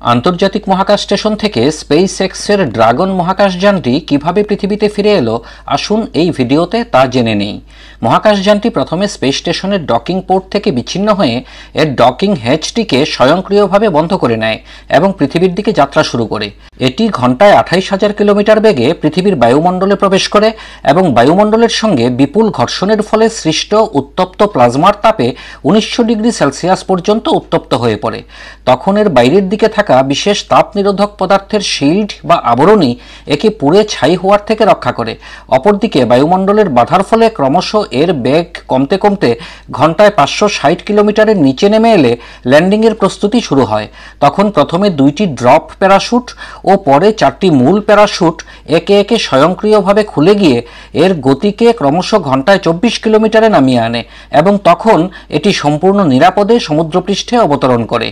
আন্তর্জাতিক মহাকাশ স্টেশন থেকে স্পেসএক্সের ড্রাগন মহাকাশযানটি কিভাবে পৃথিবীতে ফিরে এলো, আসুন এই ভিডিওতে তা জেনে নেই। মহাকাশযানটি প্রথমে স্পেস স্টেশনের ডকিং পোর্ট থেকে বিচ্ছিন্ন হয়ে এর ডকিং হ্যাচটিকে স্বয়ংক্রিয়ভাবে বন্ধ করে নেয় এবং পৃথিবীর দিকে যাত্রা শুরু করে। এটি ঘন্টায় 28,000 কিলোমিটার বেগে পৃথিবীর বায়ুমণ্ডলে প্রবেশ করে এবং বায়ুমণ্ডলের সঙ্গে বিপুল ঘর্ষণের ফলে সৃষ্ট উত্তপ্ত প্লাজমার তাপে 1900 ডিগ্রি সেলসিয়াস পর্যন্ত উত্তপ্ত হয়ে পড়ে। তখন এর বাইরের দিকে থাকা বিশেষ তাপ নিরোধক পদার্থের শিল্ড বা আবরণী একে পুড়ে ছাই হওয়ার থেকে রক্ষা করে। অপরদিকে বায়ুমণ্ডলের বাধার ফলে ক্রমশ এর বেগ কমতে কমতে ঘন্টায় 560 কিলোমিটারের নিচে নেমে এলে ল্যান্ডিংয়ের প্রস্তুতি শুরু হয়। তখন প্রথমে 2টি ড্রপ প্যারাশুট ও পরে 4টি মূল প্যারাশুট একে একে স্বয়ংক্রিয়ভাবে খুলে গিয়ে এর গতিকে ক্রমশ ঘন্টায় 24 কিলোমিটারে নামিয়ে আনে এবং তখন এটি সম্পূর্ণ নিরাপদে সমুদ্রপৃষ্ঠে অবতরণ করে।